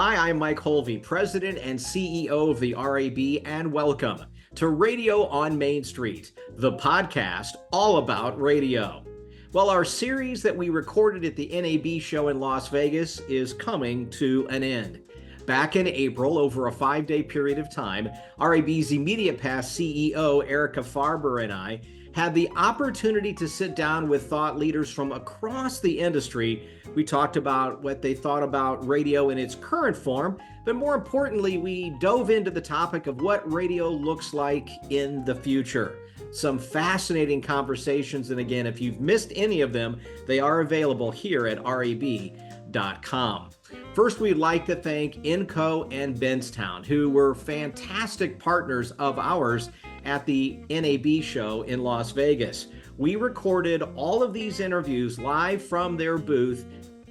Hi, I'm Mike Holvey, President and CEO of the RAB, and welcome to Radio on Main Street, the podcast all about radio. Well, our series that we recorded at the NAB Show in Las Vegas is coming to an end. Back in April, over a 5-day period of time, RAB's immediate past CEO, Erica Farber, and I had the opportunity to sit down with thought leaders from across the industry. We talked about what they thought about radio in its current form, but more importantly, we dove into the topic of what radio looks like in the future. Some fascinating conversations, and again, if you've missed any of them, they are available here at rab.com. First, we'd like to thank Inco and Benstown, who were fantastic partners of ours at the NAB Show in Las Vegas. We recorded all of these interviews live from their booth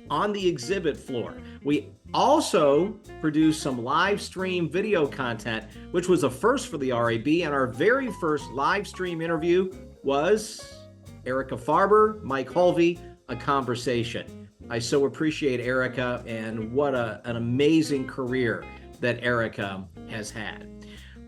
on the exhibit floor. We also produced some live stream video content, which was a first for the RAB, and our very first live stream interview was Erica Farber, Mike Holvey, a conversation. I so appreciate Erica, and what an amazing career that Erica has had.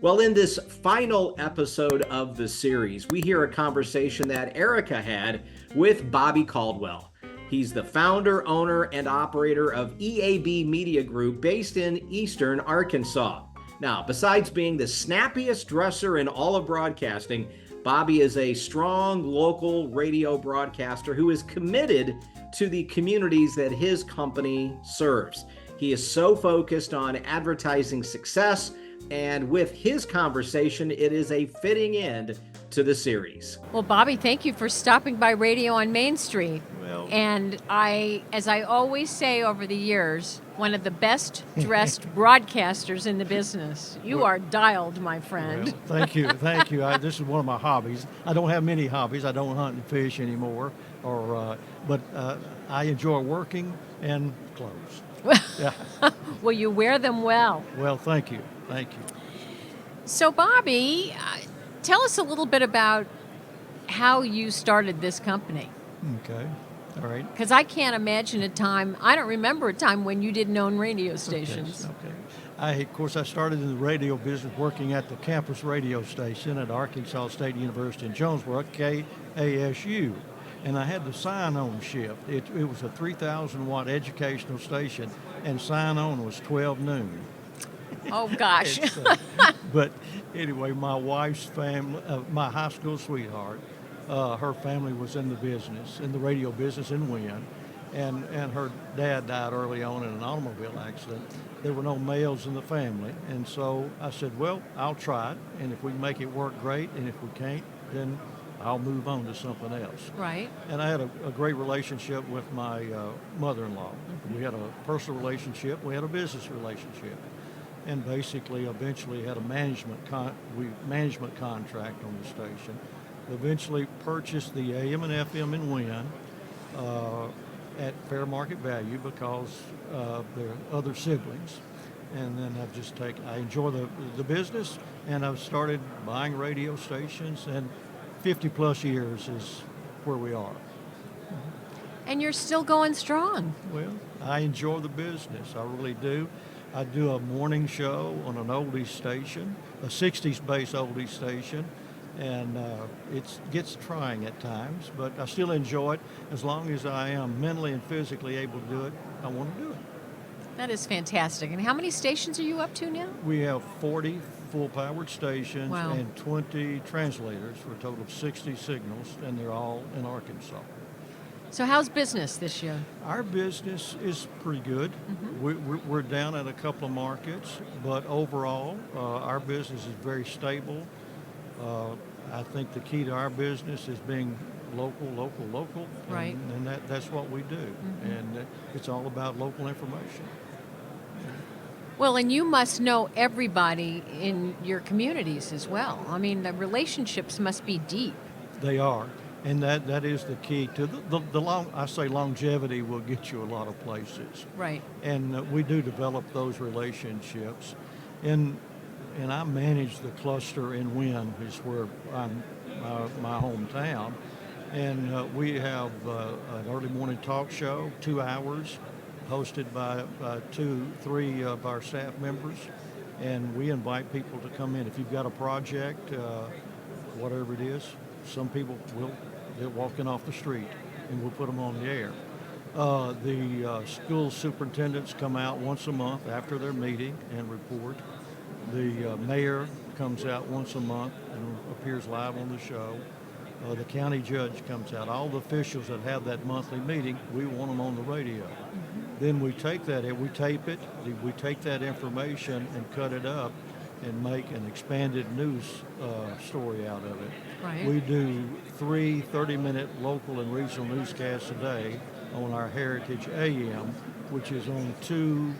Well, in this final episode of the series, we hear a conversation that Erica had with Bobby Caldwell. He's the founder, owner, and operator of EAB Media Group based in Eastern Arkansas. Now, besides being the snappiest dresser in all of broadcasting, Bobby is a strong local radio broadcaster who is committed to the communities that his company serves. He is so focused on advertising success, and with his conversation, it is a fitting end to the series. Well, Bobby, thank you for stopping by Radio on Main Street. And as I always say over the years, one of the best dressed broadcasters in the business. You are dialed, my friend. Well, thank you. This is one of my hobbies. I don't have many hobbies. I don't hunt and fish anymore, but I enjoy working and clothes. Yeah. Well, you wear them well. Well, thank you. So, Bobby, tell us a little bit about how you started this company. Okay. All right. Because I can't imagine I don't remember a time when you didn't own radio stations. Okay. Of course, I started in the radio business working at the campus radio station at Arkansas State University in Jonesboro, KASU. And I had the sign-on shift. It was a 3,000-watt educational station, and sign-on was 12 noon. Oh, gosh. But anyway, my wife's family, my high school sweetheart, her family was in the radio business in Wynn, and her dad died early on in an automobile accident. There were no males in the family, and so I said, well, I'll try it, and if we can make it work, great, and if we can't, then I'll move on to something else. Right. And I had a great relationship with my mother-in-law. Mm-hmm. We had a personal relationship, we had a business relationship, and basically eventually had a management contract on the station. Eventually purchased the AM and FM in Wynn at fair market value because of their other siblings. And then I enjoy the business, and I've started buying radio stations, and 50 plus years is where we are. And you're still going strong. Well, I enjoy the business, I really do. I do a morning show on an oldies station, a 60s-based oldies station, and it gets trying at times, but I still enjoy it. As long as I am mentally and physically able to do it, I want to do it. That is fantastic. And how many stations are you up to now? We have 40 full-powered stations. Wow. And 20 translators for a total of 60 signals, and they're all in Arkansas. So how's business this year? Our business is pretty good. Mm-hmm. We're down at a couple of markets, but overall, our business is very stable. I think the key to our business is being local. Right. And that's what we do. Mm-hmm. And it's all about local information. Well, and you must know everybody in your communities as well. I mean, the relationships must be deep. They are. And that is the key to longevity will get you a lot of places. Right. And we do develop those relationships. And I manage the cluster in Wynn, is where I'm my hometown. And we have an early morning talk show, 2 hours, hosted by three of our staff members, and we invite people to come in. If you've got a project, whatever it is, some people they're walking off the street, and we'll put them on the air. The school superintendents come out once a month after their meeting and report. The mayor comes out once a month and appears live on the show. The county judge comes out. All the officials that have that monthly meeting, we want them on the radio. Then we take that, we tape it, we take that information and cut it up and make an expanded news story out of it. Right. We do 3 30-minute local and regional newscasts a day on our Heritage AM, which is on 2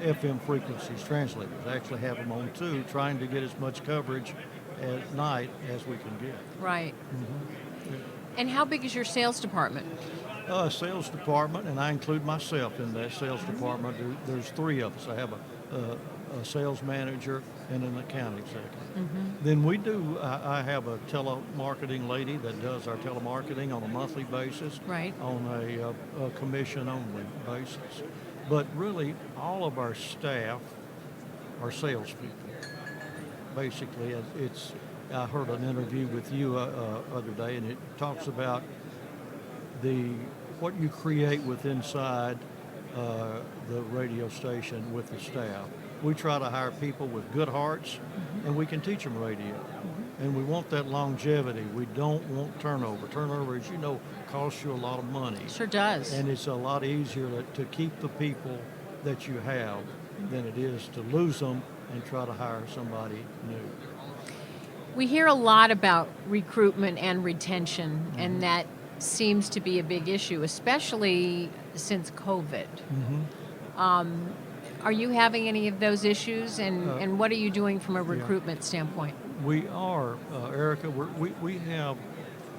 FM frequencies, translators. I actually have them on 2, trying to get as much coverage at night as we can get. Right. Mm-hmm. Yeah. And how big is your sales department? Sales department, and I include myself in that sales department. There's 3 of us. I have a sales manager and an account executive. Mm-hmm. Then we do, I have a telemarketing lady that does our telemarketing on a monthly basis, Right. on a commission-only basis. But really, all of our staff are salespeople. Basically, I heard an interview with you other day, and it talks about what you create with inside the radio station with the staff. We try to hire people with good hearts, and we can teach them radio. And we want that longevity. We don't want turnover. Turnover, as you know, costs you a lot of money. Sure does. And it's a lot easier to keep the people that you have than it is to lose them and try to hire somebody new. We hear a lot about recruitment and retention, and that seems to be a big issue, especially since COVID. Are you having any of those issues, and what are you doing from a recruitment standpoint? We are, Erica. We have.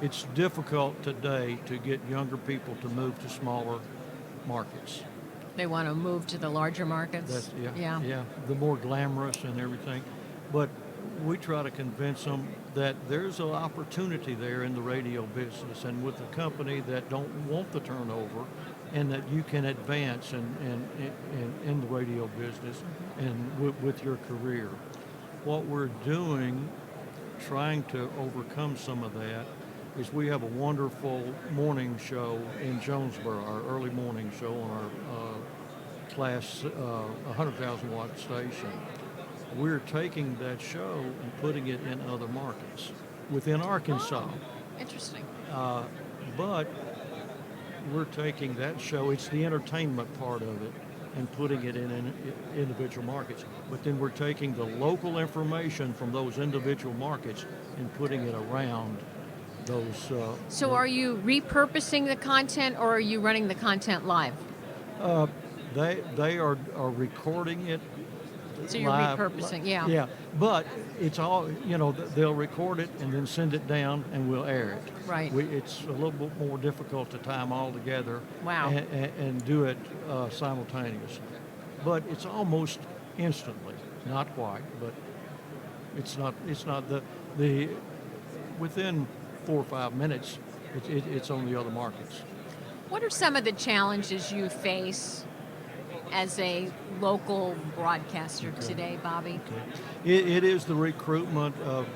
It's difficult today to get younger people to move to smaller markets. They want to move to the larger markets? Yeah. The more glamorous and everything. But we try to convince them that there's an opportunity there in the radio business and with a company that don't want the turnover, and that you can advance in the radio business and with your career. What we're doing, trying to overcome some of that, is we have a wonderful morning show in Jonesboro, our early morning show on our class 100,000 watt station. We're taking that show and putting it in other markets within Arkansas. Interesting. But we're taking that show, it's the entertainment part of it, and putting it in individual markets. But then we're taking the local information from those individual markets and putting it around those. So are you repurposing the content, or are you running the content live? They are recording it. So you're live, repurposing, yeah. Yeah, but it's all, they'll record it and then send it down and we'll air it. Right. It's a little bit more difficult to tie them all together. Wow. And do it simultaneously. But it's almost instantly, not quite, but it's not the within 4 or 5 minutes, it's on the other markets. What are some of the challenges you face as a local broadcaster today, Bobby? It is the recruitment of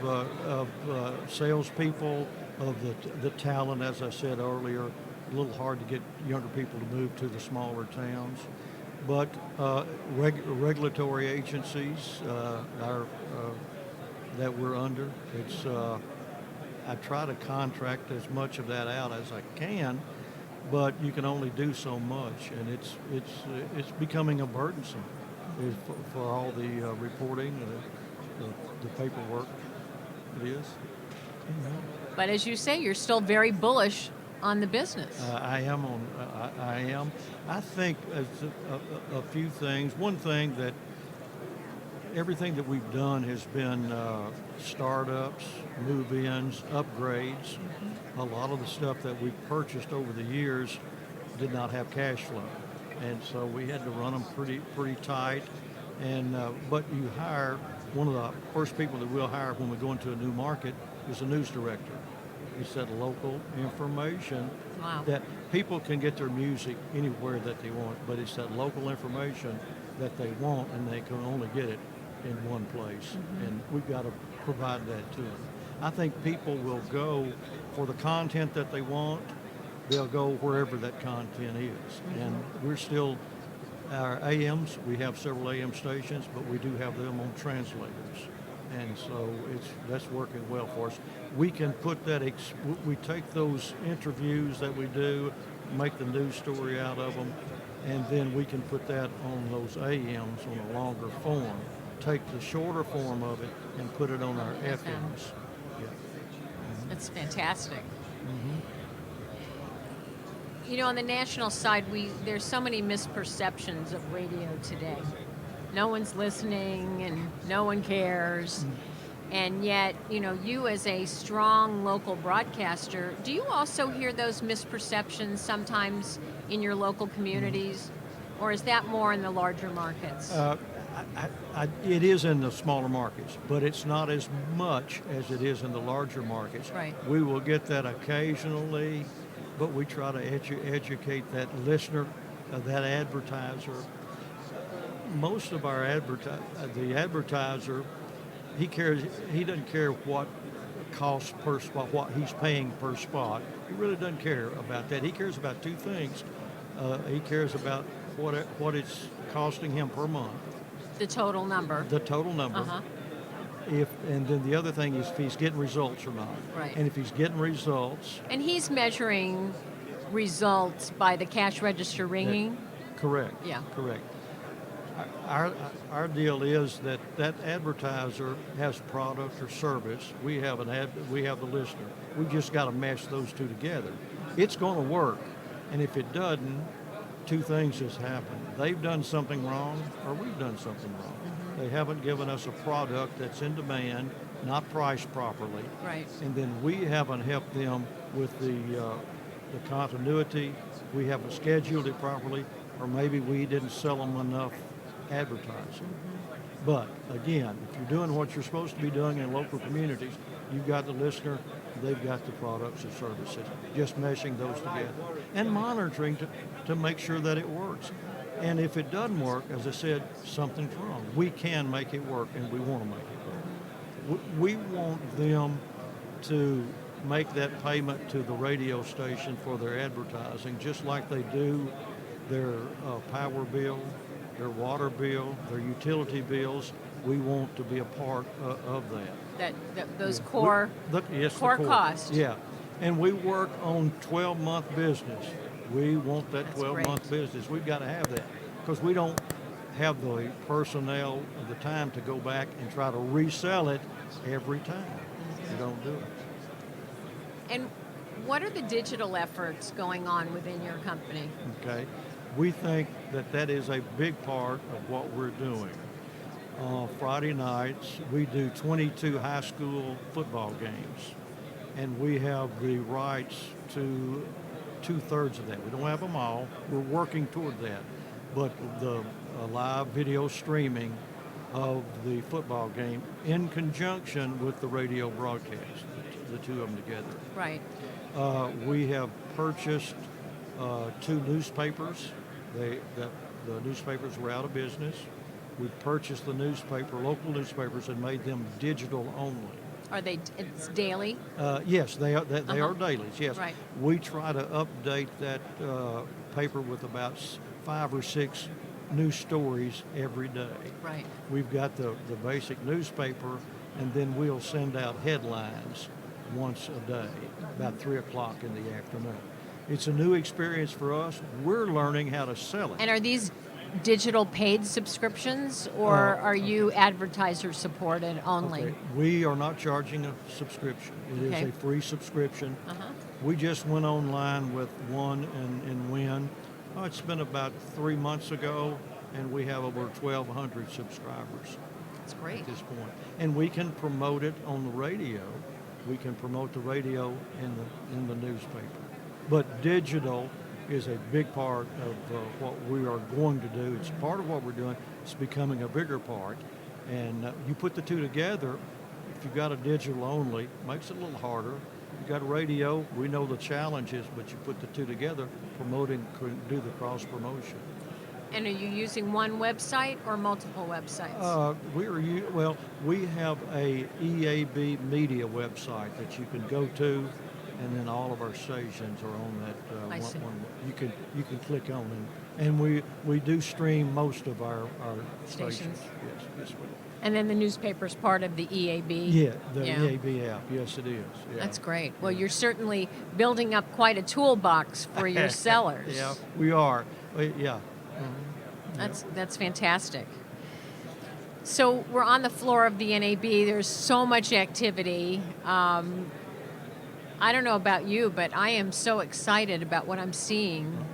salespeople, of the talent, as I said earlier. A little hard to get younger people to move to the smaller towns. But regulatory agencies that we're under, I try to contract as much of that out as I can, but you can only do so much, and it's becoming a burdensome for all the reporting and the paperwork. It is. But as you say, you're still very bullish on the business. I am. I think a few things. One thing that everything that we've done has been startups, move-ins, upgrades. A lot of the stuff that we purchased over the years did not have cash flow, and so we had to run them pretty tight. And but you hire one of the first people that we'll hire when we go into a new market is a news director, It's that local information Wow. that people can get their music anywhere that they want, but it's that local information that they want, and they can only get it in one place. And we've got to provide that to them. I think people will go for the content that they want. They'll go wherever that content is. And we're still, our AMs, we have several AM stations, but we do have them on translators. And so that's working well for us. We can put that, we take those interviews that we do, make the news story out of them, and then we can put that on those AMs on a longer form. Take the shorter form of it and put it on our FMs. Yeah. That's fantastic. You know, on the national side, there's so many misperceptions of radio today. No one's listening and no one cares. And yet, you know, you as a strong local broadcaster, do you also hear those misperceptions sometimes in your local communities? Or is that more in the larger markets? It is in the smaller markets, but it's not as much as it is in the larger markets. Right. We will get that occasionally, but we try to educate that listener, that advertiser. Most of our the advertiser, he doesn't care what costs per spot, what he's paying per spot. He really doesn't care about that. He cares about two things. He cares about what it's costing him per month. The total number. The total number. And then the other thing is if he's getting results or not. Right. And if he's getting results. And he's measuring results by the cash register ringing? Correct. Yeah. Correct. Our deal is that advertiser has product or service. We have the listener. We've just got to mesh those two together. It's going to work. And if it doesn't, two things has happened. They've done something wrong or we've done something wrong. They haven't given us a product that's in demand, not priced properly. Right. And then we haven't helped them with the continuity. We haven't scheduled it properly, or maybe we didn't sell them enough advertising. But again, if you're doing what you're supposed to be doing in local communities, you've got the listener, they've got the products and services, just meshing those together and monitoring to make sure that it works. And if it doesn't work, as I said, something's wrong. We can make it work, and we want to make it work. We want them to make that payment to the radio station for their advertising, just like they do their power bill, their water bill, their utility bills. We want to be a part of that. Those core core costs. Yeah, and we work on 12-month business. We want that 12-month business. We've got to have that because we don't have the personnel or the time to go back and try to resell it every time. We don't do it. And what are the digital efforts going on within your company? Okay. We think that is a big part of what we're doing. Friday nights, we do 22 high school football games, and we have the rights to 2/3 of that. We don't have them all. We're working toward that. But the live video streaming of the football game in conjunction with the radio broadcast, the two of them together. Right. We have purchased 2 newspapers. The newspapers were out of business. We purchased the local newspapers, and made them digital only. Are they? It's daily. Yes, they are. They are dailies. Yes. Right. We try to update that paper with about 5 or 6 new stories every day. Right. We've got the basic newspaper, and then we'll send out headlines once a day, about 3 o'clock in the afternoon. It's a new experience for us. We're learning how to sell it. And are these digital paid subscriptions, or are you advertiser supported only? Okay. We are not charging a subscription. It is a free subscription. We just went online with one in Wynn. It's been about 3 months ago, and we have over 1,200 subscribers. That's great. At this point. And we can promote it on the radio. We can promote the radio in the newspaper. But digital is a big part of what we are going to do. It's part of what we're doing. It's becoming a bigger part. And you put the two together, if you've got a digital only, it makes it a little harder. you got radio. We know the challenges, but you put the two together, do the cross promotion. And are you using one website or multiple websites? We have a EAB Media website that you can go to, and then all of our stations are on that I see. one. You can click on and we do stream most of our stations. Yes, we do. And then the newspaper's part of the EAB? Yeah, the EAB app. Yes, it is. Yeah. That's great. Well, you're certainly building up quite a toolbox for your sellers. Yeah, we are. Yeah. That's fantastic. So we're on the floor of the NAB. There's so much activity. I don't know about you, but I am so excited about what I'm seeing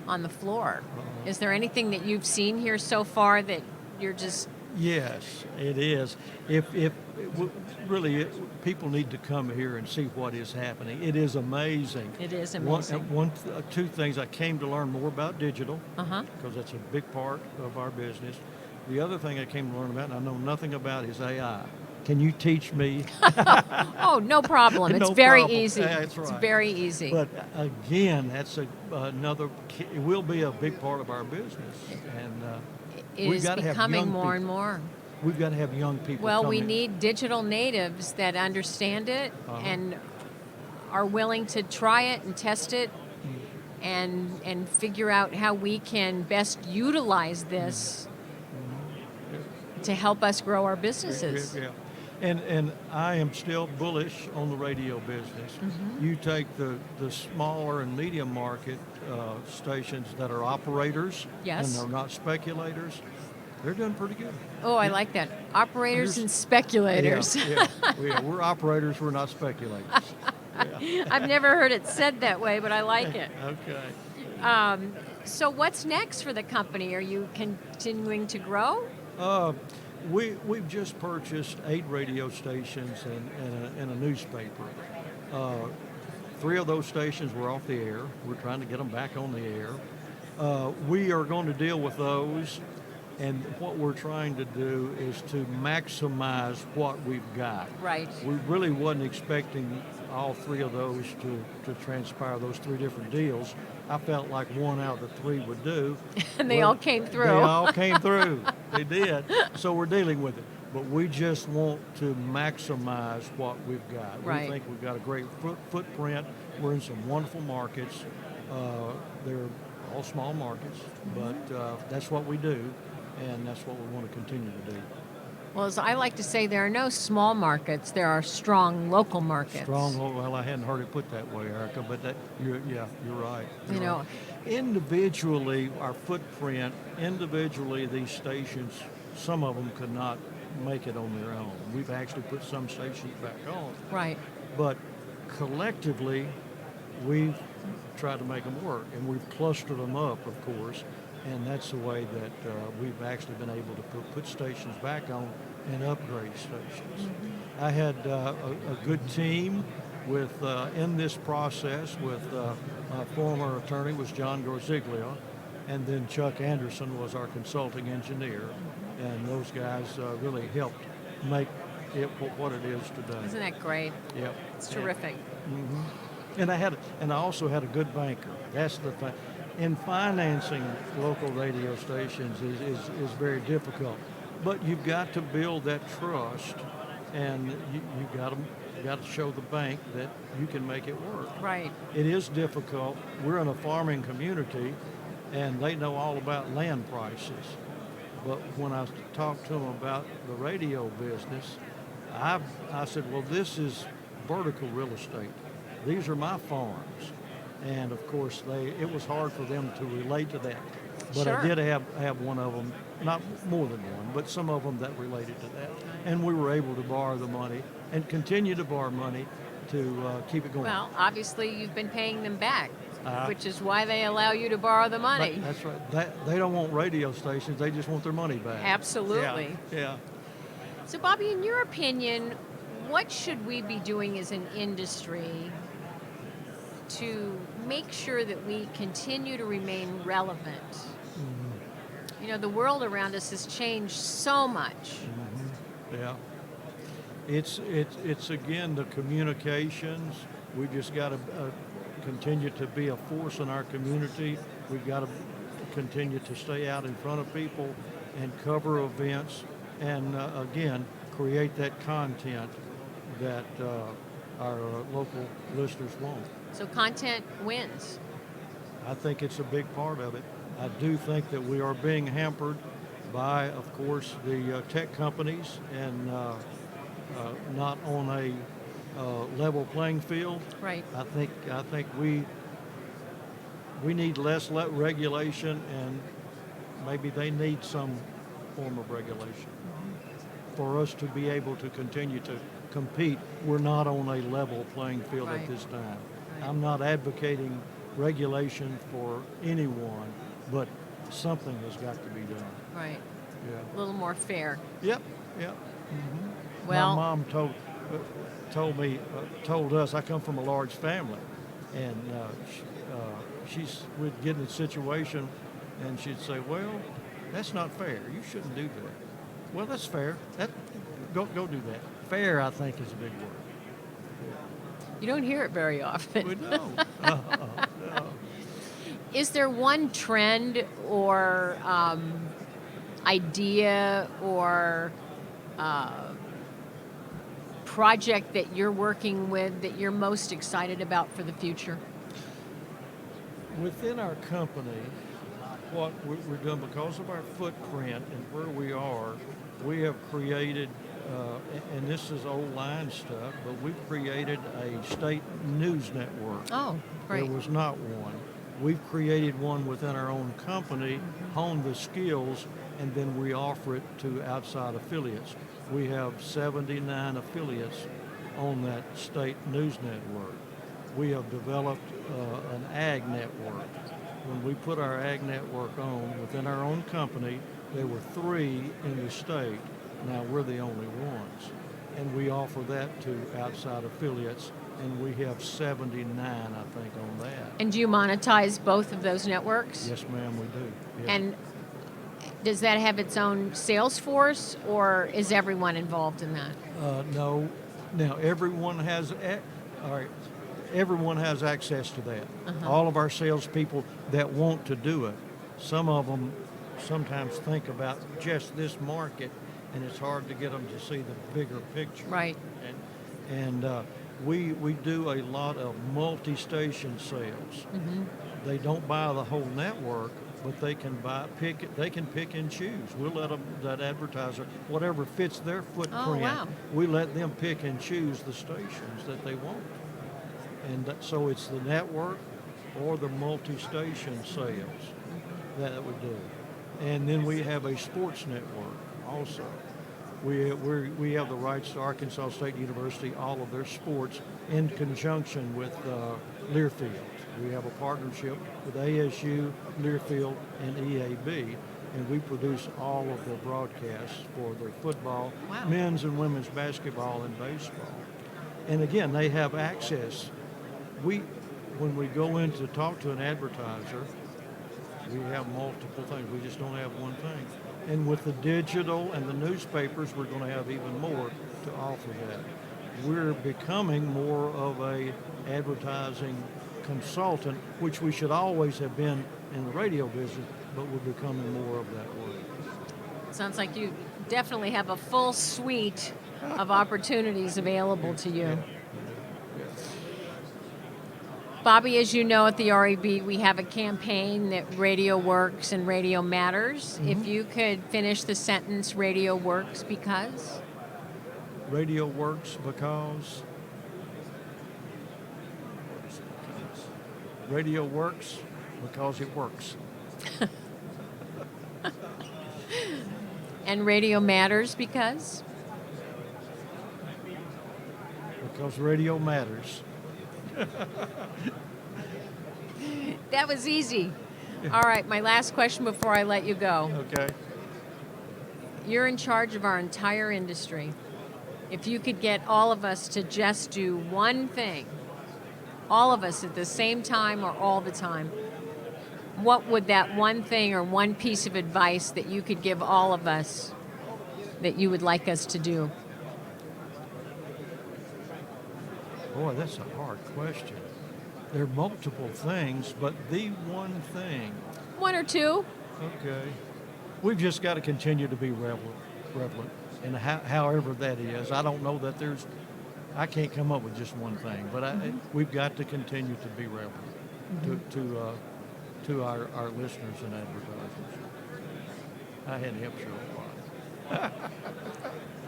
on the floor. Is there anything that you've seen here so far that you're just... Yes, it is. People need to come here and see what is happening. It is amazing. It is amazing. Two things. I came to learn more about digital, Uh-huh. because that's a big part of our business. The other thing I came to learn about, and I know nothing about, is AI. Can you teach me? Oh, no problem. It's No very problem. easy. That's right. It's very easy. But again, that's another. It will be a big part of our business, and It we've is got to have becoming young more and people. more. We've got to have young people. Well, come we in. need digital natives that understand it Uh-huh. and are willing to try it and test it and figure out how we can best utilize this to help us grow our businesses. Yeah. And I am still bullish on the radio business. Mm-hmm. You take the smaller and medium market stations that are operators, Yes. and they're not speculators, they're doing pretty good. Oh, I like that. Operators and speculators. Yeah, we're operators, we're not speculators. Yeah. I've never heard it said that way, but I like it. Okay. So what's next for the company? Are you continuing to grow? We've just purchased 8 radio stations and a newspaper. 3 of those stations were off the air. We're trying to get them back on the air. We are going to deal with those, and what we're trying to do is to maximize what we've got. Right. We really wasn't expecting all 3 of those to transpire, those 3 different deals. I felt like 1 out of the 3 would do. And they all came through. They all came through. They did. So we're dealing with it. But we just want to maximize what we've got. Right. We think we've got a great footprint. We're in some wonderful markets. They're all small markets, but that's what we do, and that's what we want to continue to do. Well, as I like to say, there are no small markets. There are strong local markets. Well, I hadn't heard it put that way, Erica, but you're right. You know, right. Individually, our footprint, these stations, some of them could not make it on their own. We've actually put some stations back on. right. But collectively, we've tried to make them work, and we've clustered them up, of course, and that's the way that we've actually been able to put stations back on and upgrade stations. Mm-hmm. I had a good team with in this process with my former attorney was John Gorziglia, and then Chuck Anderson was our consulting engineer, and those guys really helped make it what it is today. Isn't that great? Yep. It's terrific. And I also had a good banker. That's the thing. In financing local radio stations is very difficult, but you've got to build that trust, and you got to show the bank that you can make it work. Right. It is difficult. We're in a farming community, and they know all about land prices. But when I talked to them about the radio business, I said, well, this is vertical real estate. These are my farms. And of course, it was hard for them to relate to that. But Sure. I did have one of them, not more than one, but some of them that related to that. And we were able to borrow the money and continue to borrow money to keep it going. Well, obviously, you've been paying them back, Uh, which is why they allow you to borrow the money. That's right. They don't want radio stations. They just want their money back. Absolutely. Yeah. So, Bobby, in your opinion, what should we be doing as an industry to make sure that we continue to remain relevant? You know, the world around us has changed so much. Yeah. It's again the communications We just got to continue to be a force in our community. We've got to continue to stay out in front of people and cover events and, again, create that content that our local listeners want. So content wins. I think it's a big part of it. I do think that we are being hampered by, of course, the tech companies and not on a level playing field. Right. I think we need less regulation, and maybe they need some form of regulation for us to be able to continue to compete. We're not on a level playing field Right. at this time. Right. I'm not advocating regulation for anyone, but something has got to be done. Right. Yeah. A little more fair. Yep. Mm-hmm. Well, my mom told us. I come from a large family, and we'd get in a situation, and she'd say, "Well, that's not fair. You shouldn't do that." Well, that's fair. Go do that. Fair, I think, is a big word. you don't hear it very often. We don't. No. Is there one trend or idea or project that you're working with that you're most excited about for the future? Within our company, what we're doing, because of our footprint and where we are, we have created, and this is old line stuff, but we've created a state news network. Oh, great. There was not one. We've created one within our own company, honed the skills, and then we offer it to outside affiliates. We have 79 affiliates on that state news network. We have developed an ag network. When we put our ag network on within our own company, there were 3 in the state. Now we're the only ones. And we offer that to outside affiliates, and we have 79, I think, on that. And do you monetize both of those networks? Yes, ma'am, we do. Yeah. And does that have its own sales force, or is everyone involved in that? No. Now, everyone has access to that. All of our salespeople that want to do it. Some of them sometimes think about just this market, and it's hard to get them to see the bigger picture. Right. And we do a lot of multi-station sales. They don't buy the whole network, but they can pick and choose. We'll let them, that advertiser, whatever fits their footprint, Oh, wow. we let them pick and choose the stations that they want. And so it's the network or the multi-station sales that we do. And then we have a sports network also. We have the rights to Arkansas State University, all of their sports, in conjunction with Learfield. We have a partnership with ASU, Learfield, and EAB, and we produce all of their broadcasts for their football, Wow. men's and women's basketball, and baseball. And again, they have access. When we go in to talk to an advertiser, we have multiple things. We just don't have one thing. And with the digital and the newspapers, we're going to have even more to offer that. We're becoming more of a advertising consultant, which we should always have been in the radio business, but we're becoming more of that work. Sounds like you definitely have a full suite of opportunities available to you. Bobby, as you know, at the RAB, we have a campaign that radio works and radio matters. If you could finish the sentence, radio works because? Radio works because radio works because it works. And radio matters because? Because radio matters. That was easy. All right, my last question before I let you go. Okay. You're in charge of our entire industry. If you could get all of us to just do one thing, all of us at the same time or all the time, what would that one thing or one piece of advice that you could give all of us that you would like us to do? Boy, that's a hard question. There are multiple things, but the one thing. One or two. Okay. We've just got to continue to be relevant, and however that is. I don't know that I can't come up with just one thing, but we've got to continue to be relevant to our listeners and advertisers. I had helped you a lot.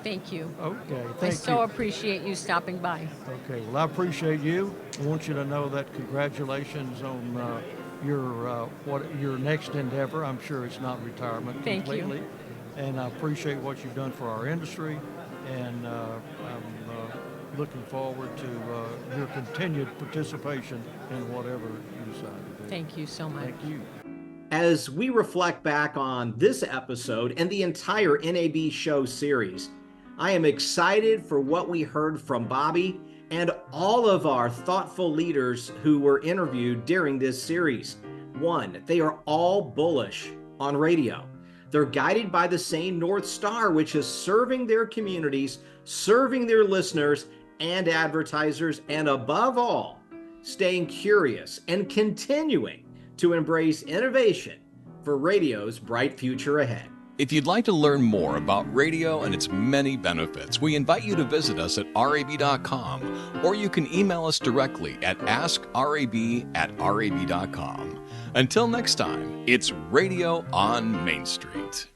Thank you. Okay, I so appreciate you stopping by. Okay, well, I appreciate you. I want you to know that congratulations on your next endeavor. I'm sure it's not retirement completely. Thank you. And I appreciate what you've done for our industry, and I'm looking forward to your continued participation in whatever you decide to do. Thank you so much. Thank you. As we reflect back on this episode and the entire NAB Show series, I am excited for what we heard from Bobby and all of our thoughtful leaders who were interviewed during this series. One, they are all bullish on radio. They're guided by the same North Star, which is serving their communities, serving their listeners and advertisers, and above all, staying curious and continuing to embrace innovation for radio's bright future ahead. If you'd like to learn more about radio and its many benefits, we invite you to visit us at rab.com, or you can email us directly at askrab@rab.com. Until next time, it's Radio on Main Street.